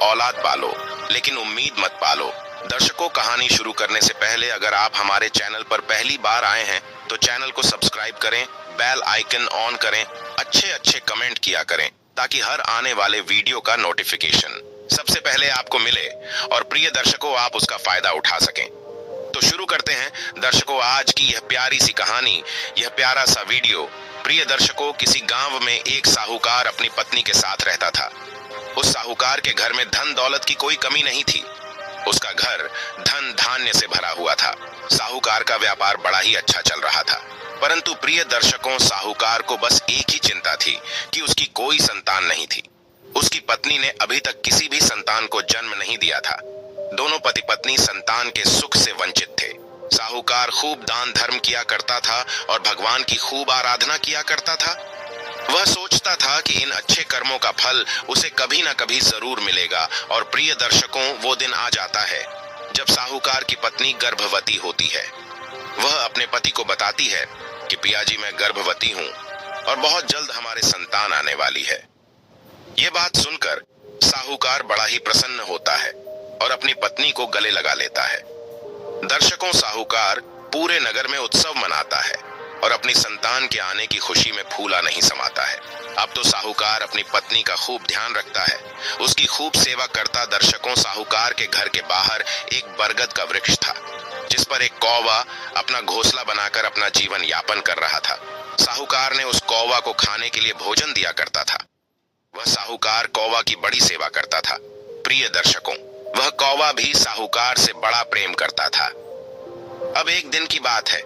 औलाद पालो, लेकिन उम्मीद मत पालो। दर्शकों, कहानी शुरू करने से पहले अगर आप हमारे चैनल पर पहली बार आए हैं तो चैनल को सब्सक्राइब करें, बेल आइकन ऑन करें, अच्छे अच्छे कमेंट किया करें ताकि हर आने वाले वीडियो का नोटिफिकेशन सबसे पहले आपको मिले और प्रिय दर्शकों आप उसका फायदा उठा सकें। तो शुरू करते हैं दर्शकों आज की यह प्यारी सी कहानी, यह प्यारा सा वीडियो। प्रिय दर्शकों, किसी गांव में एक साहूकार अपनी पत्नी के साथ रहता था। उस साहूकार के घर में धन दौलत की कोई कमी नहीं थी। उसका घर धन धान्य से भरा हुआ था। साहूकार का व्यापार बड़ा ही अच्छा चल रहा था। परंतु प्रिय दर्शकों, साहूकार को बस एक ही चिंता थी कि उसकी कोई संतान नहीं थी। उसकी पत्नी ने अभी तक किसी भी संतान को जन्म नहीं दिया था। दोनों पति पत्नी संतान के सुख से वंचित थे। साहूकार खूब दान धर्म किया करता था और भगवान की खूब आराधना किया करता था। वह सोचता था कि इन अच्छे कर्मों का फल उसे कभी ना कभी जरूर मिलेगा। और प्रिय दर्शकों, वो दिन आ जाता है जब साहूकार की पत्नी गर्भवती होती है। वह अपने पति को बताती है कि पियाजी मैं गर्भवती हूँ और बहुत जल्द हमारे संतान आने वाली है। ये बात सुनकर साहूकार बड़ा ही प्रसन्न होता है और अपनी पत्नी को गले लगा लेता है। दर्शकों, साहूकार पूरे नगर में उत्सव मनाता है और अपनी संतान के आने की खुशी में फूला नहीं समाता है। अब तो साहूकार अपनी पत्नी का खूब ध्यान रखता है, उसकी खूब सेवा करता। दर्शकों, साहूकार के घर के बाहर एक बरगद का वृक्ष था जिस पर एक कौवा अपना घोंसला बनाकर अपना जीवन यापन कर रहा था। साहूकार ने उस कौवा को खाने के लिए भोजन दिया करता था। वह साहूकार कौवा की बड़ी सेवा करता था। प्रिय दर्शकों, वह कौवा भी साहूकार से बड़ा प्रेम करता था। अब एक दिन की बात है,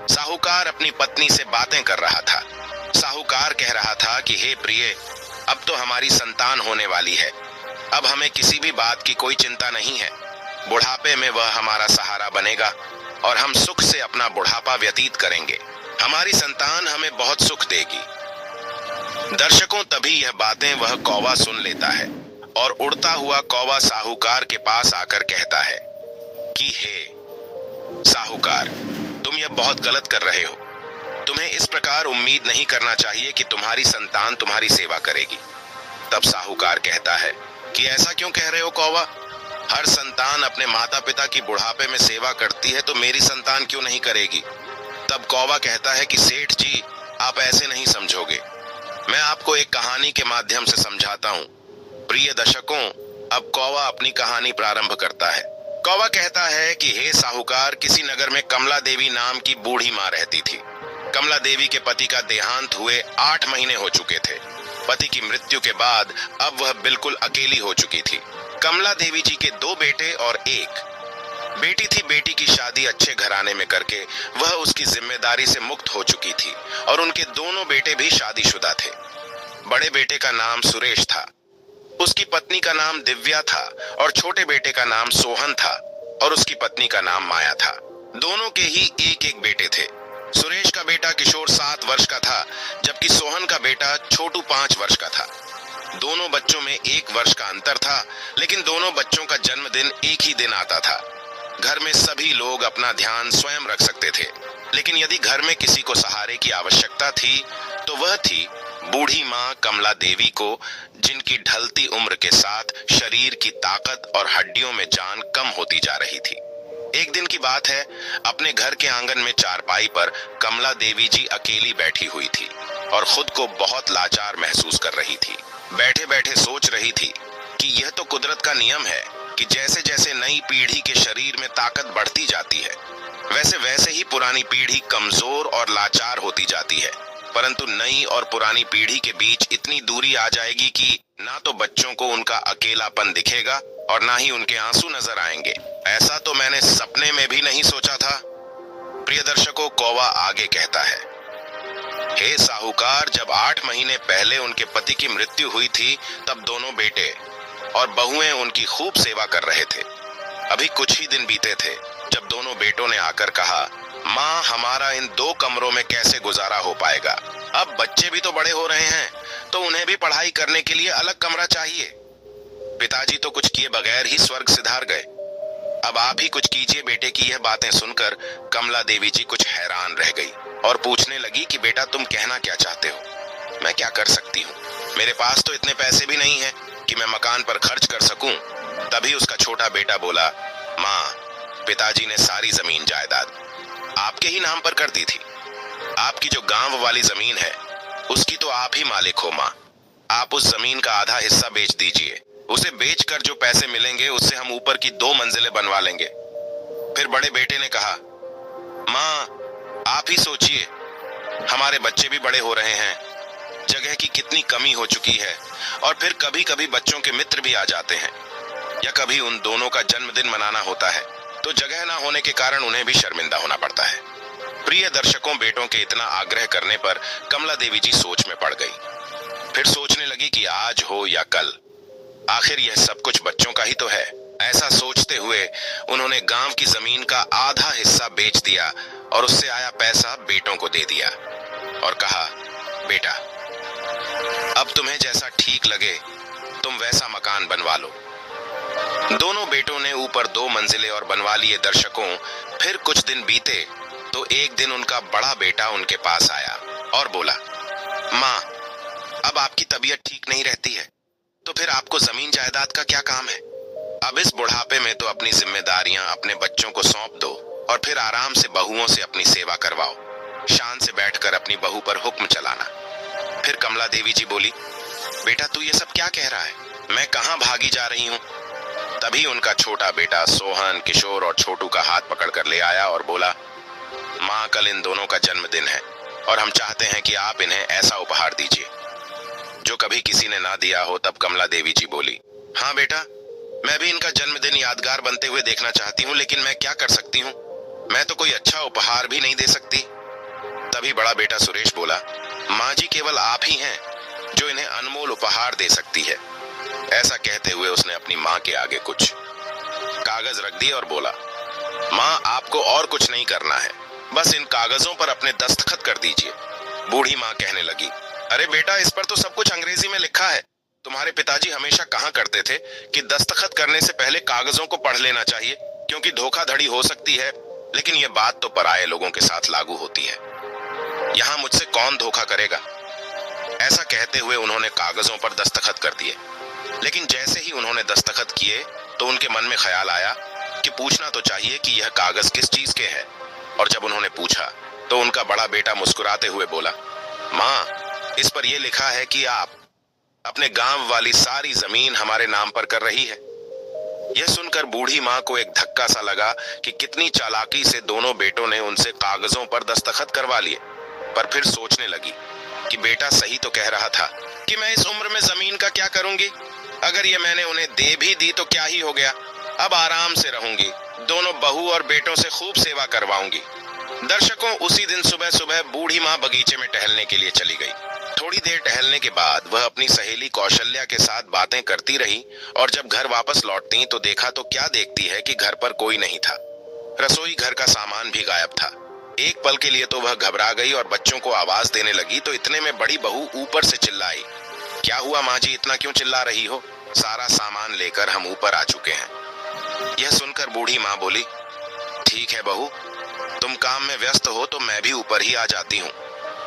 साहूकार अपनी पत्नी से बातें कर रहा था। साहूकार कह रहा था कि हे प्रिय, अब तो हमारी संतान होने वाली है। अब हमें किसी भी बात की कोई चिंता नहीं है। बुढ़ापे में वह हमारा सहारा बनेगा और हम सुख से अपना बुढ़ापा व्यतीत करेंगे। हमारी संतान हमें बहुत सुख देगी। दर्शकों, तभी यह बातें वह कौवा सुन लेता है और उड़ता हुआ कौवा साहूकार के पास आकर कहता है कि हे साहूकार, तुम यह बहुत गलत कर रहे हो। तुम्हें इस प्रकार उम्मीद नहीं करना चाहिए कि तुम्हारी संतान तुम्हारी सेवा करेगी। तब साहूकार कहता है कि ऐसा क्यों कह रहे हो कौवा? हर संतान अपने माता पिता की बुढ़ापे में सेवा करती है, तो मेरी संतान क्यों नहीं करेगी? तब कौवा कहता है कि सेठ जी, आप ऐसे नहीं समझोगे। मैं आपको एक कहानी के माध्यम से समझाता हूँ। प्रिय दर्शकों, अब कौवा अपनी कहानी प्रारंभ करता है। कौवा कहता है कि हे साहूकार, किसी नगर में कमला देवी नाम की बूढ़ी माँ रहती थी। कमला देवी के पति का देहांत हुए 8 महीने हो चुके थे। पति की मृत्यु के बाद अब वह बिल्कुल अकेली हो चुकी थी। कमला देवी जी के 2 बेटे और 1 बेटी थी। बेटी की शादी अच्छे घराने में करके वह उसकी जिम्मेदारी से मुक्त हो चुकी थी और उनके दोनों बेटे भी शादीशुदा थे। बड़े बेटे का नाम सुरेश था, उसकी पत्नी का नाम दिव्या था और छोटे बेटे का नाम सोहन था और उसकी पत्नी का नाम माया था। दोनों के ही एक एक बेटे थे। सुरेश का बेटा किशोर 7 वर्ष का था, जबकि सोहन का बेटा छोटू 5 वर्ष का था। दोनों बच्चों में 1 वर्ष का अंतर था, लेकिन दोनों बच्चों का जन्मदिन एक ही दिन आता था। घर में सभी लोग अपना ध्यान स्वयं रख सकते थे, लेकिन यदि घर में किसी को सहारे की आवश्यकता थी तो वह थी बूढ़ी माँ कमला देवी को, जिनकी ढलती उम्र के साथ शरीर की ताकत और हड्डियों में जान कम होती जा रही थी। एक दिन की बात है, अपने घर के आंगन में चारपाई पर कमला देवी जी अकेली बैठी हुई थी और खुद को बहुत लाचार महसूस कर रही थी। बैठे बैठे सोच रही थी कि यह तो कुदरत का नियम है कि जैसे जैसे नई पीढ़ी के शरीर में ताकत बढ़ती जाती है, वैसे वैसे ही पुरानी पीढ़ी कमजोर और लाचार होती जाती है। परंतु नई और पुरानी पीढ़ी के बीच इतनी दूरी आ जाएगी कि ना तो बच्चों को उनका अकेलापन दिखेगा और ना ही उनके आंसू नजर आएंगे। ऐसा तो मैंने सपने में भी नहीं सोचा था। प्रिय दर्शकों, कौवा आगे कहता है, हे साहूकार, जब 8 महीने पहले उनके पति की मृत्यु हुई थी, तब दोनों बेटे और बहुएं उनकी खूब सेवा कर रहे थे। अभी कुछ ही दिन बीते थे जब दोनों बेटों ने आकर कहा, माँ, हमारा इन 2 कमरों में कैसे गुजारा हो पाएगा? अब बच्चे भी तो बड़े हो रहे हैं, तो उन्हें भी पढ़ाई करने के लिए अलग कमरा चाहिए। पिताजी तो कुछ किए बगैर ही स्वर्ग सिधार गए। अब आप ही कुछ कीजिए। बेटे की यह बातें सुनकर कमला देवी जी कुछ हैरान रह गई और पूछने लगी कि बेटा, तुम कहना क्या चाहते हो? मैं क्या कर सकती हूँ? मेरे पास तो इतने पैसे भी नहीं है कि मैं मकान पर खर्च कर सकूं। तभी उसका छोटा बेटा बोला, माँ, पिताजी ने सारी जमीन जायदाद आपके ही नाम पर कर दी थी। आपकी जो गांव वाली जमीन है उसकी तो आप ही मालिक हो माँ। आप उस जमीन का आधा हिस्सा बेच दीजिए। उसे बेचकर जो पैसे मिलेंगे उससे हम ऊपर की 2 मंजिलें बनवा लेंगे। फिर बड़े बेटे ने कहा, माँ, आप ही सोचिए, हमारे बच्चे भी बड़े हो रहे हैं, जगह की कितनी कमी हो चुकी है, और फिर कभी कभी बच्चों के मित्र भी आ जाते हैं, या कभी उन दोनों का जन्मदिन मनाना होता है, तो जगह ना होने के कारण उन्हें भी शर्मिंदा होना पड़ता है। प्रिय दर्शकों, बेटों के इतना आग्रह करने पर कमला देवी जी सोच में पड़ गई। फिर सोचने लगी कि आज हो या कल, आखिर यह सब कुछ बच्चों का ही तो है। ऐसा सोचते हुए उन्होंने गांव की जमीन का आधा हिस्सा बेच दिया और उससे आया पैसा बेटों को दे दिया और कहा, बेटा, अब तुम्हें जैसा ठीक लगे तुम वैसा मकान बनवा लो। दोनों बेटों ने ऊपर 2 मंजिलें और बनवा लिए। दर्शकों, फिर कुछ दिन बीते तो एक दिन उनका बड़ा बेटा उनके पास आया और बोला, माँ, अब आपकी तबीयत ठीक नहीं रहती है, तो फिर आपको जमीन जायदाद का क्या काम है? अब इस बुढ़ापे में तो अपनी जिम्मेदारियां अपने बच्चों को सौंप दो और फिर आराम से बहुओं से अपनी सेवा करवाओ। शान से बैठकर अपनी बहू पर हुक्म चलाना। फिर कमला देवी जी बोली, बेटा, तू ये सब क्या कह रहा है? मैं कहाँ भागी जा रही हूँ? तभी उनका छोटा बेटा सोहन, किशोर और छोटू का हाथ पकड़कर ले आया और बोला, माँ, कल इन दोनों का जन्मदिन है और हम चाहते हैं कि आप इन्हें ऐसा उपहार दीजिए जो कभी किसी ने ना दिया हो। तब कमला देवी जी बोली, हाँ बेटा, मैं भी इनका जन्मदिन यादगार बनते हुए देखना चाहती हूँ, लेकिन मैं क्या कर सकती हूँ? मैं तो कोई अच्छा उपहार भी नहीं दे सकती। तभी बड़ा बेटा सुरेश बोला, माँ जी, केवल आप ही हैं जो इन्हें अनमोल उपहार दे सकती है। ऐसा कहते हुए उसने अपनी माँ के आगे कुछ कागज रख दिए और बोला, माँ, आपको और कुछ नहीं करना है, बस इन कागजों पर अपने दस्तखत कर दीजिए। बूढ़ी माँ कहने लगी, अरे बेटा, इस पर तो सब कुछ अंग्रेजी में लिखा है। तुम्हारे पिताजी हमेशा कहा करते थे कि दस्तखत करने से पहले कागजों को पढ़ लेना चाहिए, क्योंकि धोखाधड़ी हो सकती है। लेकिन यह बात तो पराये लोगों के साथ लागू होती है, यहाँ मुझसे कौन धोखा करेगा? ऐसा कहते हुए उन्होंने कागजों पर दस्तखत कर दिए। लेकिन जैसे ही उन्होंने दस्तखत किए तो उनके मन में ख्याल आया कि पूछना तो चाहिए कि यह कागज किस चीज के हैं। और जब उन्होंने पूछा तो उनका बड़ा बेटा मुस्कुराते हुए बोला, माँ, इस पर यह लिखा है कि आप अपने गांव वाली सारी जमीन हमारे नाम पर कर रही है। यह सुनकर बूढ़ी माँ को एक धक्का सा लगा कि कितनी चालाकी से दोनों बेटों ने उनसे कागजों पर दस्तखत करवा लिए। पर फिर सोचने लगी कि बेटा सही तो कह रहा था कि मैं इस उम्र में जमीन का क्या करूंगी। अगर ये मैंने उन्हें दे भी दी तो क्या ही हो गया, अब आराम से रहूंगी, दोनों बहू और बेटों से खूब सेवा करवाऊंगी। दर्शकों, उसी दिन सुबह सुबह बूढ़ी माँ बगीचे में टहलने के लिए चली गई। थोड़ी देर टहलने के बाद वह अपनी सहेली कौशल्या के साथ बातें करती रही और जब घर वापस लौटती तो देखा तो क्या देखती है कि घर पर कोई नहीं था। रसोई घर का सामान भी गायब था। एक पल के लिए तो वह घबरा गई और बच्चों को आवाज देने लगी तो इतने में बड़ी बहू ऊपर से चिल्लाई, क्या हुआ माँ जी, इतना क्यों चिल्ला रही हो? सारा सामान लेकर हम ऊपर आ चुके हैं। यह सुनकर बूढ़ी माँ बोली, ठीक है बहू, तुम काम में व्यस्त हो तो मैं भी ऊपर ही आ जाती हूँ।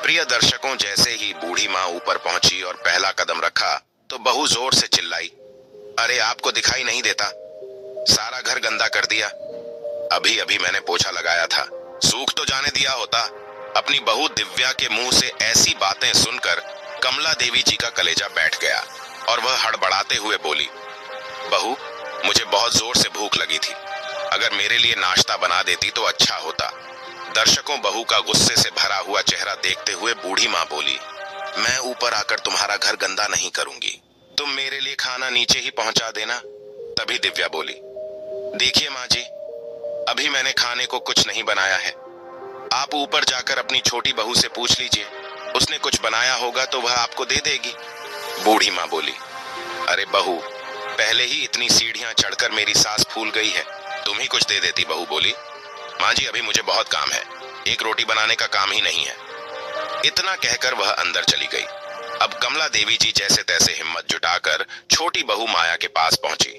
प्रिय दर्शकों, जैसे ही बूढ़ी माँ ऊपर पहुंची और पहला कदम रखा तो बहू जोर से चिल्लाई, अरे आपको दिखाई नहीं देता? सारा घर गंदा कर दिया। अभी अभी मैंने पोछा लगाया था, सूख तो जाने दिया होता। अपनी बहू दिव्या के मुंह से ऐसी बातें सुनकर कमला देवी जी का कलेजा बैठ गया और वह हड़बड़ाते हुए बोली, बहू, मुझे बहुत जोर से भूख लगी थी, अगर मेरे लिए नाश्ता बना देती तो अच्छा होता। दर्शकों, बहू का गुस्से से भरा हुआ चेहरा देखते हुए बूढ़ी माँ बोली, मैं ऊपर आकर तुम्हारा घर गंदा नहीं करूंगी, तुम मेरे लिए खाना नीचे ही पहुंचा देना। तभी दिव्या बोली, देखिए माँ जी, अभी मैंने खाने को कुछ नहीं बनाया है, आप ऊपर जाकर अपनी छोटी बहू से पूछ लीजिए, उसने कुछ बनाया होगा तो वह आपको दे देगी। बूढ़ी माँ बोली, अरे बहू, पहले ही इतनी सीढ़ियां चढ़कर मेरी सांस फूल गई है, तुम ही कुछ दे देती। बहू बोली, माँ जी, अभी मुझे बहुत काम है, एक रोटी बनाने का काम ही नहीं है। इतना कहकर वह अंदर चली गई। अब कमला देवी जी जैसे तैसे हिम्मत जुटाकर छोटी बहू माया के पास पहुंची।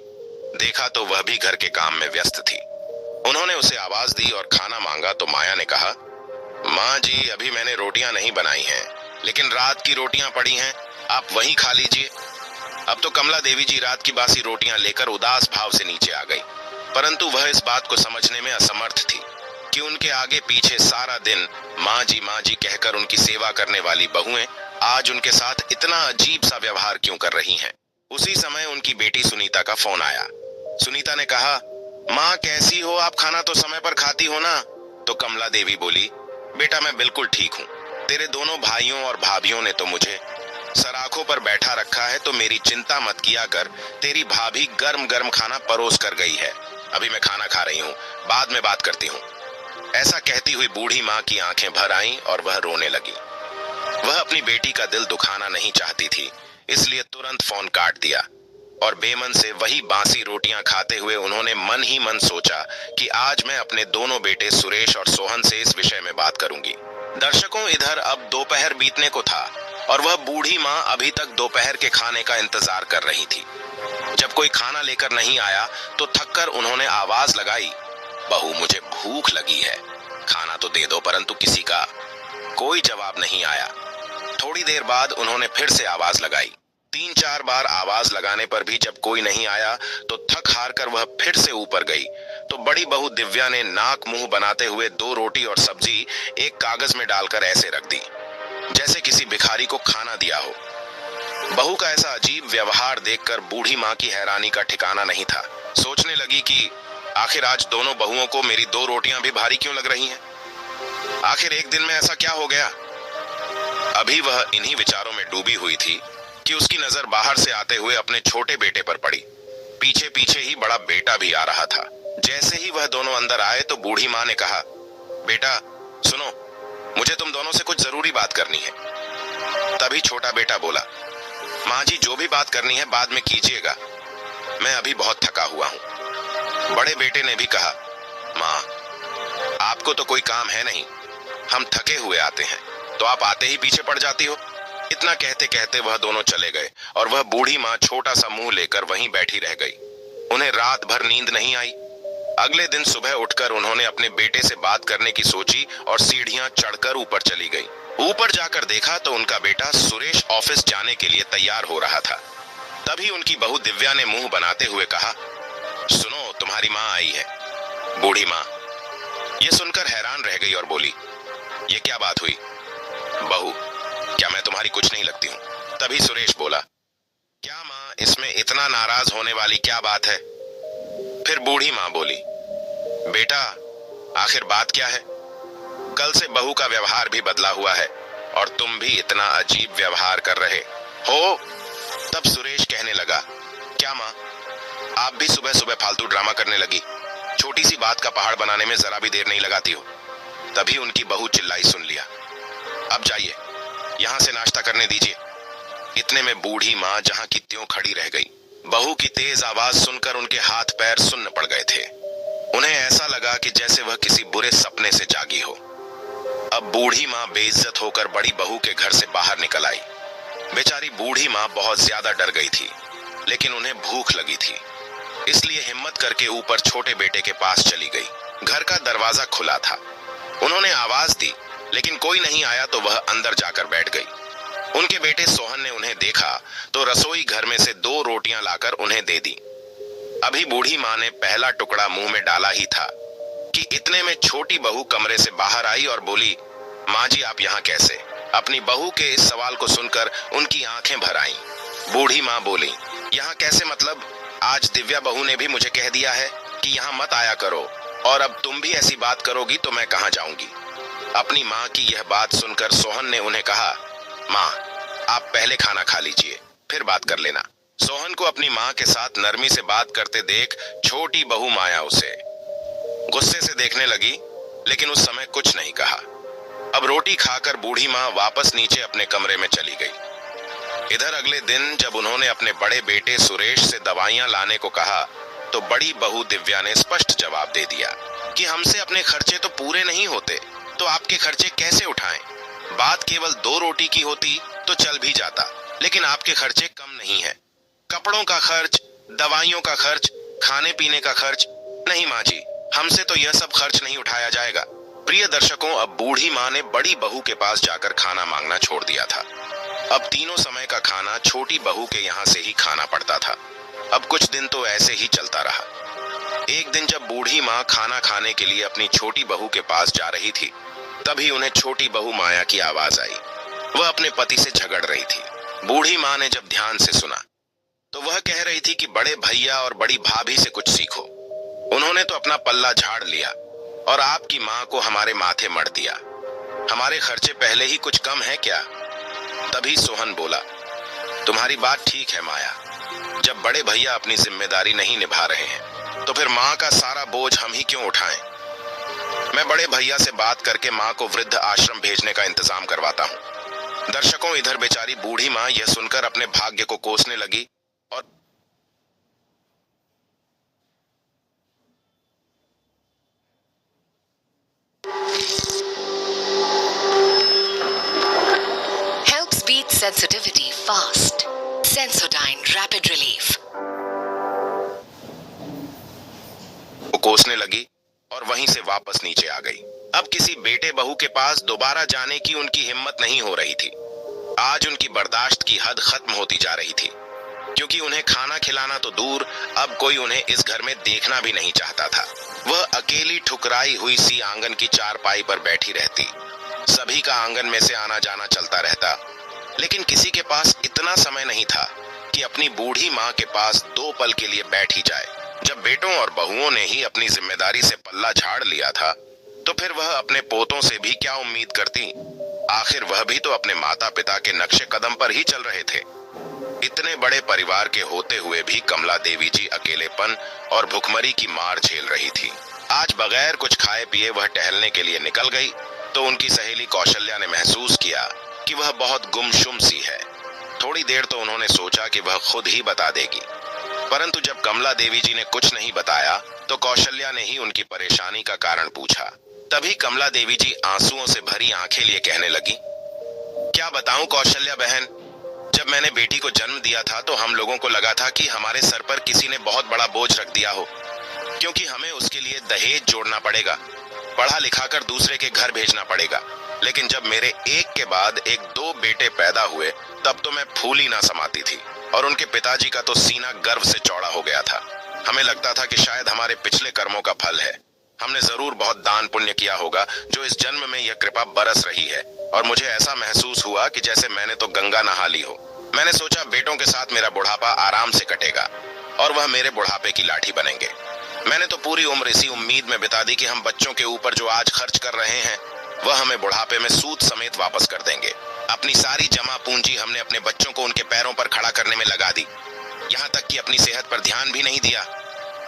देखा तो वह भी घर के काम में व्यस्त थी। उन्होंने उसे आवाज दी और खाना मांगा तो माया ने कहा, माँ जी, अभी मैंने रोटियां नहीं बनाई हैं, लेकिन रात की रोटियां पड़ी हैं, आप वहीं खा लीजिए। अब तो कमला देवी जी रात की बासी रोटियां लेकर उदास भाव से नीचे आ गई, परंतु वह इस बात को समझने में असमर्थ थी कि उनके आगे पीछे सारा दिन माँ जी कहकर उनकी सेवा करने वाली बहुएं आज उनके साथ इतना अजीब सा व्यवहार क्यों कर रही हैं। उसी समय उनकी बेटी सुनीता का फोन आया। सुनीता ने कहा, माँ कैसी हो आप, खाना तो समय पर खाती हो ना? तो कमला देवी बोली, बेटा मैं बिल्कुल ठीक हूँ, तेरे दोनों भाइयों और भाभियों ने तो मुझे सराखों पर बैठा रखा है, तो मेरी चिंता मत किया कर, तेरी भाभी गर्म गर्म खाना परोस कर गई है, अभी मैं खाना खा रही हूँ, बाद में बात करती हूँ। ऐसा कहती हुई बूढ़ी माँ की आंखें भर आईं और वह रोने लगी। वह अपनी बेटी का दिल दुखाना नहीं चाहती थी, इसलिए तुरंत फोन काट दिया और बेमन से वही बासी रोटियां खाते हुए उन्होंने मन ही मन सोचा कि आज मैं अपने दोनों बेटे सुरेश और सोहन से इस विषय में बात करूंगी। दर्शकों, इधर अब दोपहर बीतने को था और वह बूढ़ी माँ अभी तक दोपहर के खाने का इंतजार कर रही थी। जब कोई खाना लेकर नहीं आया तो थककर उन्होंने आवाज लगाई, बहू मुझे भूख लगी है, खाना तो दे दो, परंतु किसी का कोई जवाब नहीं आया। थोड़ी देर बाद उन्होंने फिर से आवाज लगाई। 3-4 बार आवाज लगाने पर भी जब कोई नहीं आया तो थक हार कर वह फिर से ऊपर गई तो बड़ी बहू दिव्या ने नाक मुंह बनाते हुए 2 रोटी और सब्जी एक कागज में डालकर ऐसे रख दी जैसे किसी भिखारी को खाना दिया हो। बहू का ऐसा अजीब व्यवहार देखकर बूढ़ी माँ की हैरानी का ठिकाना नहीं था। सोचने लगी कि आखिर आज दोनों बहुओं को मेरी 2 रोटियां भी भारी क्यों लग रही हैं? आखिर एक दिन में ऐसा क्या हो गया? अभी वह इन्हीं विचारों में डूबी हुई थी कि उसकी नजर बाहर से आते हुए अपने छोटे बेटे पर पड़ी। पीछे पीछे ही बड़ा बेटा भी आ रहा था। जैसे ही वह दोनों अंदर आए तो बूढ़ी माँ ने कहा, बेटा सुनो, मुझे तुम दोनों से कुछ जरूरी बात करनी है। तभी छोटा बेटा बोला, माँ जी जो भी बात करनी है बाद में कीजिएगा, मैं अभी बहुत थका हुआ हूँ। बड़े बेटे ने भी कहा, माँ आपको तो कोई काम है नहीं, हम थके हुए आते हैं तो आप आते ही पीछे पड़ जाती हो। इतना कहते कहते वह दोनों चले गए और वह बूढ़ी माँ छोटा सा मुंह लेकर वहीं बैठी रह गई। उन्हें रात भर नींद नहीं आई। अगले दिन सुबह उठकर उन्होंने अपने बेटे से बात करने की सोची और सीढ़ियां चढ़कर ऊपर चली गई। ऊपर जाकर देखा तो उनका बेटा सुरेश ऑफिस जाने के लिए तैयार हो रहा था। तभी उनकी बहू दिव्या ने मुंह बनाते हुए कहा, सुनो तुम्हारी माँ आई है। बूढ़ी माँ ये सुनकर हैरान रह गई और बोली, ये क्या बात हुई? बहू क्या मैं तुम्हारी कुछ नहीं लगती हूँ? तभी सुरेश बोला, क्या माँ इसमें इतना नाराज होने वाली क्या बात है? फिर बूढ़ी माँ बोली, बेटा आखिर बात क्या है? कल से बहू का व्यवहार भी बदला हुआ है और तुम भी इतना अजीब व्यवहार कर रहे हो। तब सुरेश कहने लगा, क्या माँ आप भी सुबह सुबह फालतू ड्रामा करने लगी? छोटी सी बात का पहाड़ बनाने में जरा भी देर नहीं लगाती हो। तभी उनकी बहू चिल्लाई, सुन लिया, अब जाइए यहां से नाश्ता करने दीजिए। इतने में बूढ़ी माँ जहां की त्यों खड़ी रह गई। बहू की तेज आवाज सुनकर उनके हाथ पैर सुन्न पड़ गए थे। उन्हें ऐसा लगा कि जैसे वह किसी बुरे सपने से जागी हो। अब बूढ़ी माँ बेइज्जत होकर बड़ी बहू के घर से बाहर निकल आई। बेचारी बूढ़ी माँ बहुत ज्यादा डर गई थी, लेकिन उन्हें भूख लगी थी, इसलिए हिम्मत करके ऊपर छोटे बेटे के पास चली गई। घर का दरवाजा खुला था। उन्होंने आवाज दी, लेकिन कोई नहीं आया तो वह अंदर जाकर बैठ गई। उनके बेटे सोहन ने उन्हें देखा तो रसोई घर में से 2 रोटियां लाकर उन्हें दे दी। अभी बूढ़ी माँ ने पहला टुकड़ा मुंह में डाला ही था कि इतने में छोटी बहू कमरे से बाहर आई और बोली, माँ जी आप यहाँ कैसे? अपनी बहू के इस सवाल को सुनकर उनकी आंखें भर आईं। बूढ़ी माँ बोली, यहाँ कैसे मतलब? आज दिव्या बहू ने भी मुझे कह दिया है कि यहाँ मत आया करो, और अब तुम भी ऐसी बात करोगी तो मैं कहाँ जाऊंगी? अपनी माँ की यह बात सुनकर सोहन ने उन्हें कहा, माँ आप पहले खाना खा लीजिए फिर बात कर लेना। सोहन को अपनी माँ के साथ नरमी से बात करते देख छोटी बहू माया उसे गुस्से से देखने लगी, लेकिन उस समय कुछ नहीं कहा। अब रोटी खाकर बूढ़ी माँ वापस नीचे अपने कमरे में चली गई। इधर अगले दिन जब उन्होंने अपने बड़े बेटे सुरेश से दवाइयां लाने को कहा तो बड़ी बहू दिव्या ने स्पष्ट जवाब दे दिया कि हमसे अपने खर्चे तो पूरे नहीं होते, तो आपके खर्चे कैसे उठाएं? बात केवल 2 रोटी की होती तो चल भी जाता, लेकिन आपके खर्चे कम नहीं है। कपड़ों का खर्च, दवाइयों का खर्च, खाने पीने का खर्च, नहीं माँ जी हमसे तो यह सब खर्च नहीं उठाया जाएगा। प्रिय दर्शकों, अब बूढ़ी माँ ने बड़ी बहू के पास जाकर खाना मांगना छोड़ दिया था। अब तीनों समय का खाना छोटी बहू के यहाँ से ही खाना पड़ता था। अब कुछ दिन तो ऐसे ही चलता रहा। एक दिन जब बूढ़ी माँ खाना खाने के लिए अपनी छोटी बहू के पास जा रही थी, तभी उन्हें छोटी बहू माया की आवाज आई। वह अपने पति से झगड़ रही थी। बूढ़ी माँ ने जब ध्यान से सुना तो वह कह रही थी कि बड़े भैया और बड़ी भाभी से कुछ सीखो। उन्होंने तो अपना पल्ला झाड़ लिया और आपकी माँ को हमारे माथे मढ़ दिया। हमारे खर्चे पहले ही कुछ कम है क्या? तभी सोहन बोला, तुम्हारी बात ठीक है माया। जब बड़े भैया अपनी जिम्मेदारी नहीं निभा रहे हैं तो फिर माँ का सारा बोझ हम ही क्यों उठाएं? मैं बड़े भैया से बात करके माँ को वृद्ध आश्रम भेजने का इंतजाम करवाता हूँ। दर्शकों, इधर बेचारी बूढ़ी माँ यह सुनकर अपने भाग्य को कोसने लगी और Helps beat sensitivity fast. Sensodyne Rapid Relief. कोसने लगी और वहीं से वापस नीचे आ गई। अब किसी बेटे बहू के पास दोबारा जाने की उनकी हिम्मत नहीं हो रही थी। आज उनकी बर्दाश्त की हद खत्म होती जा रही थी, क्योंकि उन्हें खाना खिलाना तो दूर, अब कोई उन्हें इस घर में देखना भी नहीं चाहता था। वह अकेली ठुकराई हुई सी आंगन की चारपाई पर बैठी रहती। सभी का आंगन में से आना जाना चलता रहता, लेकिन किसी के पास इतना समय नहीं था कि अपनी बूढ़ी माँ के पास 2 पल के लिए बैठ ही जाए। जब बेटों और बहुओं ने ही अपनी जिम्मेदारी से पल्ला झाड़ लिया था, तो फिर वह अपने पोतों से भी क्या उम्मीद करती? आखिर वह भी तो अपने माता पिता के नक्शे कदम पर ही चल रहे थे। इतने बड़े परिवार के होते हुए भी कमला देवी जी अकेलेपन और भुखमरी की मार झेल रही थी। आज बगैर कुछ खाए पिए वह टहलने के लिए निकल गई तो उनकी सहेली कौशल्या ने महसूस किया कि वह बहुत गुमसुम सी है। थोड़ी देर तो उन्होंने सोचा कि वह खुद ही बता देगी, परंतु जब कमला देवी जी ने कुछ नहीं बताया तो कौशल्या ने ही उनकी परेशानी का कारण पूछा। तभी कमला देवी जी आंसुओं से भरी आंखें लिए कहने लगी, क्या बताऊं कौशल्या बहन, जब मैंने बेटी को जन्म दिया था तो हम लोगों को लगा था कि हमारे सर पर किसी ने बहुत बड़ा बोझ रख दिया हो, क्योंकि हमें उसके लिए दहेज जोड़ना पड़ेगा, पढ़ा लिखा कर दूसरे के घर भेजना पड़ेगा। लेकिन जब मेरे एक के बाद एक 2 बेटे पैदा हुए तब तो मैं फूल ही ना समाती थी और उनके पिताजी का तो सीना गर्व से चौड़ा हो गया था। हमें लगता था कि शायद हमारे पिछले कर्मों का फल है। हमने जरूर बहुत दान पुण्य किया होगा जो इस जन्म में यह कृपा बरस रही है, और मुझे ऐसा महसूस हुआ कि जैसे मैंने तो गंगा नहा ली हो। मैंने सोचा बेटों के साथ मेरा बुढ़ापा आराम से कटेगा और वह मेरे बुढ़ापे की लाठी बनेंगे। मैंने तो पूरी उम्र इसी उम्मीद में बिता दी कि हम बच्चों के ऊपर जो आज खर्च कर रहे हैं वह हमें बुढ़ापे में सूद समेत वापस कर देंगे। अपनी सारी जमा पूंजी हमने अपने बच्चों को उनके पैरों पर खड़ा करने में लगा दी, यहाँ तक कि अपनी सेहत पर ध्यान भी नहीं दिया।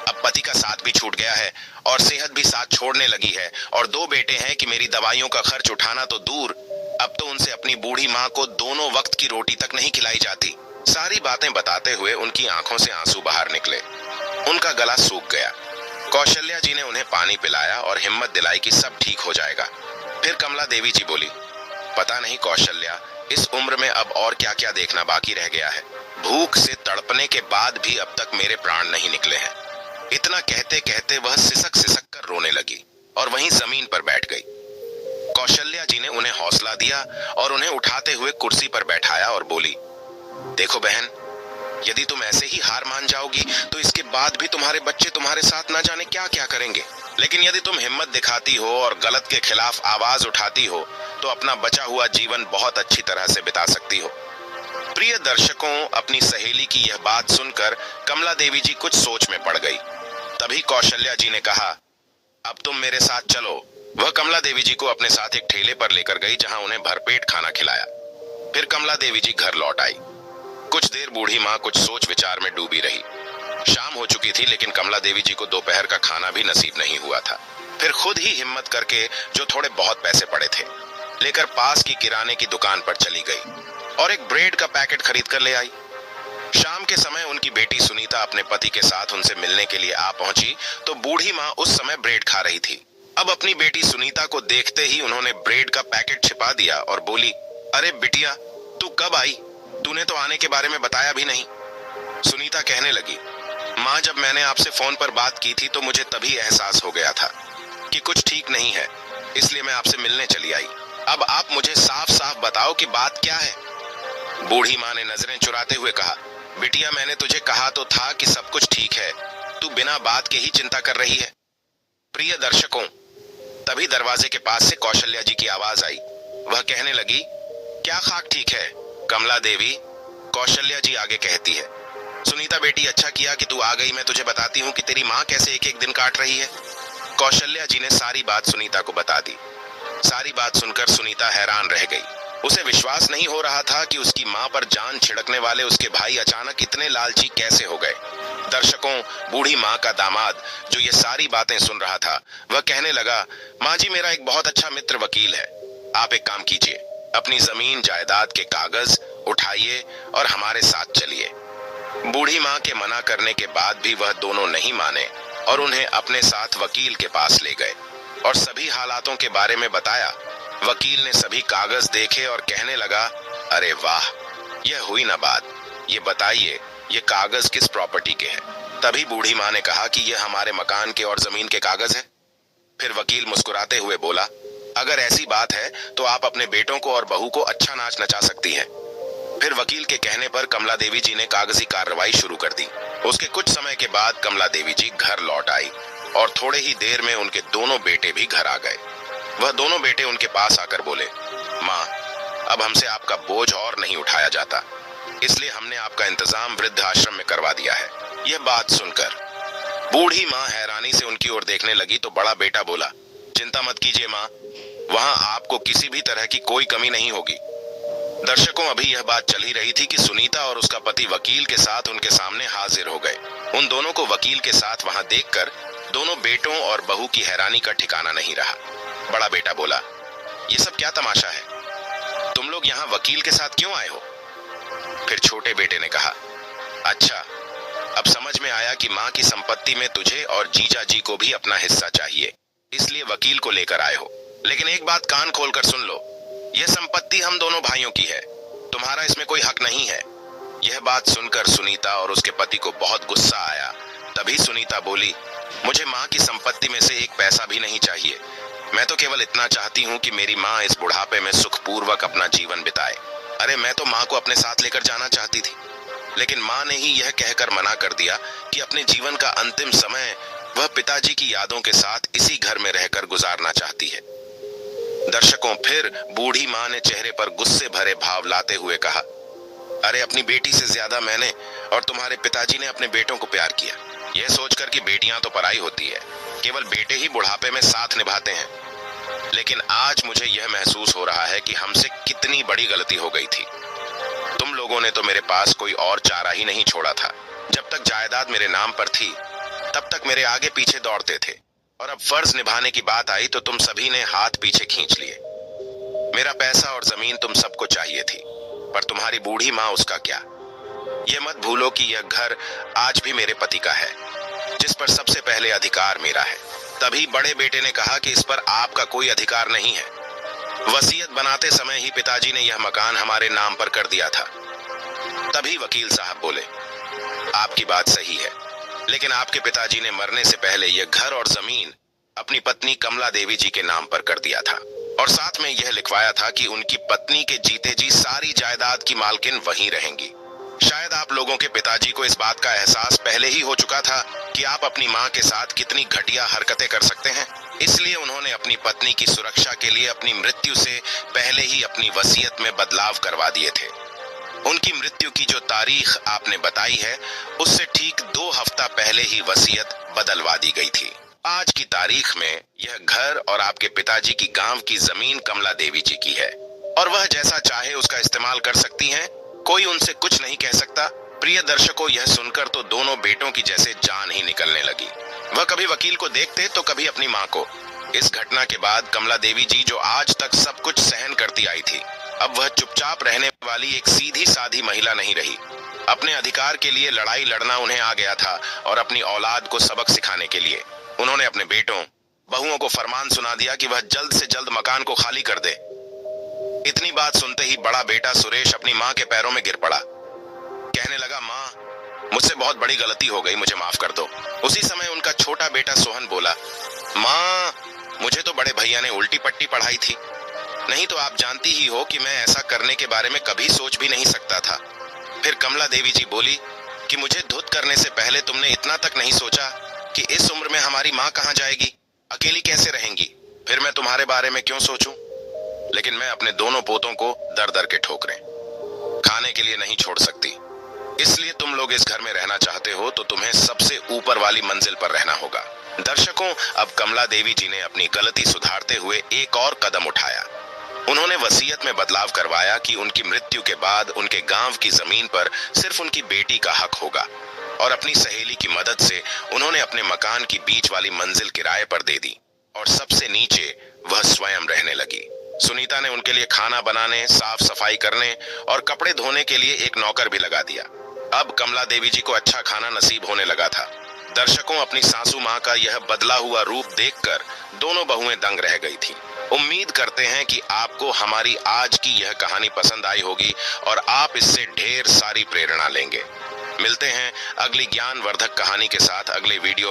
अब पति का साथ भी छूट गया है और सेहत भी साथ छोड़ने लगी है, और 2 बेटे हैं कि मेरी दवाइयों का खर्च उठाना तो दूर, अब तो उनसे अपनी बूढ़ी माँ को दोनों वक्त की रोटी तक नहीं खिलाई जाती। सारी बातें बताते हुए उनकी आंखों से आंसू बाहर निकले, उनका गला सूख गया। कौशल्या जी ने उन्हें पानी पिलाया और हिम्मत दिलाई कि सब ठीक हो जाएगा। फिर कमला देवी जी बोली, पता नहीं कौशल्या, इस उम्र में अब और क्या क्या देखना बाकी रह गया है। भूख से तड़पने के बाद भी अब तक मेरे प्राण नहीं निकले हैं। इतना कहते कहते वह सिसक सिसक कर रोने लगी और वहीं जमीन पर बैठ गई। कौशल्या जी ने उन्हें हौसला दिया और उन्हें उठाते हुए कुर्सी पर बैठाया और बोली, देखो बहन, यदि तुम ऐसे ही हार मान जाओगी तो इसके बाद भी तुम्हारे बच्चे तुम्हारे साथ ना जाने क्या क्या करेंगे, लेकिन यदि तुम हिम्मत दिखाती हो और गलत के खिलाफ आवाज उठाती हो तो अपना बचा हुआ जीवन बहुत अच्छी तरह से बिता सकती हो। प्रिय दर्शकों, अपनी सहेली की यह बात सुनकर कमला देवी जी कुछ सोच में पड़ गई। तभी कौशल्या जी ने कहा, अब तुम मेरे साथ चलो। वह कमला देवी जी को अपने साथ एक ठेले पर लेकर गई जहां उन्हें भरपेट खाना खिलाया। फिर कमला देवी जी घर लौट आई। कुछ देर बूढ़ी माँ कुछ सोच विचार में डूबी रही। शाम हो चुकी थी, लेकिन कमला देवी जी को दोपहर का खाना भी नसीब नहीं हुआ था। फिर खुद ही हिम्मत करके जो थोड़े बहुत पैसे पड़े थे लेकर पास की किराने की दुकान पर चली गई और एक ब्रेड का पैकेट खरीद कर ले आई। शाम के समय उनकी बेटी सुनीता अपने पति के साथ उनसे मिलने के लिए आ पहुंची तो बूढ़ी माँ उस समय ब्रेड खा रही थी। अब अपनी बेटी सुनीता को देखते ही उन्होंने ब्रेड का पैकेट छिपा दिया और बोली, अरे बिटिया, तू कब आई? तूने तो आने के बारे में बताया भी नहीं। सुनीता कहने लगी, माँ, जब मैंने आपसे फोन पर बात की थी तो मुझे तभी एहसास हो गया था कि कुछ ठीक नहीं है, इसलिए मैं आपसे मिलने चली आई। अब आप मुझे साफ साफ बताओ कि बात क्या है। बूढ़ी माँ ने नजरें चुराते हुए कहा, बिटिया मैंने तुझे कहा तो था कि सब कुछ ठीक है, तू बिना बात के ही चिंता कर रही है। प्रिय दर्शकों, तभी दरवाजे के पास से कौशल्या जी की आवाज आई। वह कहने लगी, क्या खाक ठीक है कमला देवी? कौशल्या जी आगे कहती है, सुनीता बेटी अच्छा किया कि तू आ गई, मैं तुझे बताती हूँ कि तेरी माँ कैसे एक एक दिन काट रही है। कौशल्या जी ने सारी बात सुनीता को बता दी। सारी बात सुनकर सुनीता हैरान रह गई। उसे विश्वास नहीं हो रहा था कि उसकी माँ पर जान छिड़कने वाले उसके भाई अचानक इतने लालची कैसे हो गए। दर्शकों, बूढ़ी माँ का दामाद जो ये सारी बातें सुन रहा था, वह कहने लगा, माँ जी मेरा एक बहुत अच्छा मित्र वकील है, आप एक काम कीजिए, अपनी जमीन जायदाद के कागज उठाइए और हमारे साथ चलिए। बूढ़ी माँ के मना करने के बाद भी वह दोनों नहीं माने और उन्हें अपने साथ वकील के पास ले गए और सभी हालातों के बारे में बताया। वकील ने सभी कागज देखे और कहने लगा, अरे वाह, यह हुई ना बात, ये बताइए ये कागज किस प्रॉपर्टी के हैं? तभी बूढ़ी माँ ने कहा कि यह हमारे मकान के और जमीन के कागज है। फिर वकील मुस्कुराते हुए बोला, अगर ऐसी बात है तो आप अपने बेटों को और बहू को अच्छा नाच नचा सकती हैं। फिर वकील के कहने पर कमला देवी जी ने कागजी कार्रवाई शुरू कर दी। उसके कुछ समय के बाद कमला देवी जी घर लौट आई और थोड़े ही देर में उनके दोनों बेटे भी घर आ गए। वह दोनों बेटे उनके पास आकर बोले, माँ, अब हमसे आपका बोझ और नहीं उठाया जाता, इसलिए हमने आपका इंतजाम वृद्ध आश्रम में करवा दिया है। यह बात सुनकर बूढ़ी माँ हैरानी से उनकी ओर देखने लगी तो बड़ा बेटा बोला, चिंता मत कीजिए माँ, वहां आपको किसी भी तरह की कोई कमी नहीं होगी। दर्शकों, अभी यह बात चल ही रही थी कि सुनीता और उसका पति वकील के साथ उनके सामने हाजिर हो गए। उन दोनों को वकील के साथ वहां देखकर दोनों बेटों और बहू की हैरानी का ठिकाना नहीं रहा। बड़ा बेटा बोला, ये सब क्या तमाशा है? तुम लोग यहाँ वकील के साथ क्यों आए हो? फिर छोटे बेटे ने कहा, अच्छा, अब समझ में आया कि माँ की संपत्ति में तुझे और जीजा जी को भी अपना हिस्सा चाहिए, इसलिए वकील को लेकर आए हो। लेकिन एक बात कान खोलकर सुन लो, यह संपत्ति हम दोनों भाइयों की है, तुम्हारा इसमें कोई हक नहीं है। यह बात सुनकर सुनीता और उसके पति को बहुत गुस्सा आया। तभी सुनीता बोली, मुझे माँ की संपत्ति में से एक पैसा भी नहीं चाहिए, मैं तो केवल इतना चाहती हूँ कि मेरी माँ इस बुढ़ापे में सुखपूर्वक अपना जीवन बिताए। अरे मैं तो माँ को अपने साथ लेकर जाना चाहती थी, लेकिन माँ ने ही यह कहकर मना कर दिया कि अपने जीवन का अंतिम समय वह पिताजी की यादों के साथ इसी घर में रहकर गुजारना चाहती है। दर्शकों, फिर बूढ़ी माँ ने चेहरे पर गुस्से भरे भाव लाते हुए कहा, अरे अपनी बेटी से ज्यादा मैंने और तुम्हारे पिताजी ने अपने बेटों को प्यार किया, यह सोचकर कि बेटियां तो पराई होती है, केवल बेटे ही बुढ़ापे में साथ निभाते हैं। लेकिन आज मुझे यह महसूस हो रहा है कि हमसे कितनी बड़ी गलती हो गई थी। तुम लोगों ने तो मेरे पास कोई और चारा ही नहीं छोड़ा था। जब तक जायदाद मेरे नाम पर थी तब तक मेरे आगे पीछे दौड़ते थे, और अब फर्ज निभाने की बात आई तो तुम सभी ने हाथ पीछे खींच लिए। मेरा पैसा और जमीन तुम सबको चाहिए थी, पर तुम्हारी बूढ़ी माँ उसका क्या? ये मत भूलो कि यह घर आज भी मेरे पति का है, जिस पर सबसे पहले अधिकार मेरा है। तभी बड़े बेटे ने कहा कि इस पर आपका कोई अधिकार नहीं है। वसीयत बनाते समय ही पिताजी ने यह मकान हमारे नाम पर कर दिया था। तभी वकील साहब बोले, आपकी बात सही है, लेकिन आपके पिताजी ने मरने से पहले यह घर और जमीन अपनी पत्नी कमला देवी जी के नाम पर कर दिया था, और साथ में यह लिखवाया था कि उनकी पत्नी के जीते जी सारी जायदाद की मालकिन वहीं रहेंगी। शायद आप लोगों के पिताजी को इस बात का एहसास पहले ही हो चुका था कि आप अपनी माँ के साथ कितनी घटिया हरकतें कर सकते हैं, इसलिए उन्होंने अपनी पत्नी की सुरक्षा के लिए अपनी मृत्यु से पहले ही अपनी वसीयत में बदलाव करवा दिए थे। उनकी मृत्यु की जो तारीख आपने बताई है, उससे ठीक 2 हफ्ता पहले ही वसीयत बदलवा दी गई थी। आज की तारीख में यह घर और आपके पिताजी की गांव की जमीन कमला देवी जी की है, और वह जैसा चाहे उसका इस्तेमाल कर सकती हैं, कोई उनसे कुछ नहीं कह सकता। प्रिय दर्शकों, यह सुनकर तो दोनों बेटों की जैसे जान ही निकलने लगी। वह कभी वकील को देखते तो कभी अपनी माँ को। इस घटना के बाद कमला देवी जी, जो आज तक सब कुछ सहन करती आई थी, अब वह चुपचाप रहने वाली एक सीधी साधी महिला नहीं रही। अपने अधिकार के लिए लड़ाई लड़ना उन्हें आ गया था, और अपनी औलाद को सबक सिखाने के लिए उन्होंने अपने बेटों बहुओं को फरमान सुना दिया कि वह जल्द से जल्द मकान को खाली कर दे। इतनी बात सुनते ही बड़ा बेटा सुरेश अपनी माँ के पैरों में गिर पड़ा, कहने लगा, माँ, मुझसे बहुत बड़ी गलती हो गई, मुझे माफ कर दो। उसी समय उनका छोटा बेटा सोहन बोला, माँ, मुझे तो बड़े भैया ने उल्टी पट्टी पढ़ाई थी, नहीं तो आप जानती ही हो कि मैं ऐसा करने के बारे में कभी सोच भी नहीं सकता था। फिर कमला देवी जी बोली कि मुझे धुत करने से पहले तुमने इतना तक नहीं सोचा कि इस उम्र में हमारी माँ कहाँ जाएगी, अकेली कैसे रहेंगी। फिर मैं तुम्हारे बारे में क्यों सोचूं? लेकिन मैं अपने दोनों पोतों को दर दर के ठोकरें खाने के लिए नहीं छोड़ सकती। इसलिए तुम लोग इस घर में रहना चाहते हो तो तुम्हें सबसे ऊपर वाली मंजिल पर रहना होगा। दर्शकों, अब कमला देवी जी ने अपनी गलती सुधारते हुए एक और कदम उठाया। उन्होंने वसीयत में बदलाव करवाया कि उनकी मृत्यु के बाद उनके गांव की जमीन पर सिर्फ उनकी बेटी का हक होगा, और अपनी सहेली की मदद से उन्होंने अपने मकान की बीच वाली मंजिल किराए पर दे दी और सबसे नीचे वह स्वयं रहने लगी। सुनीता ने उनके लिए खाना बनाने, साफ सफाई करने और कपड़े धोने के लिए एक नौकर भी लगा दिया। अब कमला देवी जी को अच्छा खाना नसीब होने लगा था। दर्शकों, अपनी सासू माँ का यह बदला हुआ रूप देखकर दोनों बहुएं दंग रह गई थीं। उम्मीद करते हैं कि आपको हमारी आज की यह कहानी पसंद आई होगी और आप इससे ढेर सारी प्रेरणा लेंगे। मिलते हैं अगली ज्ञानवर्धक कहानी के साथ अगले वीडियो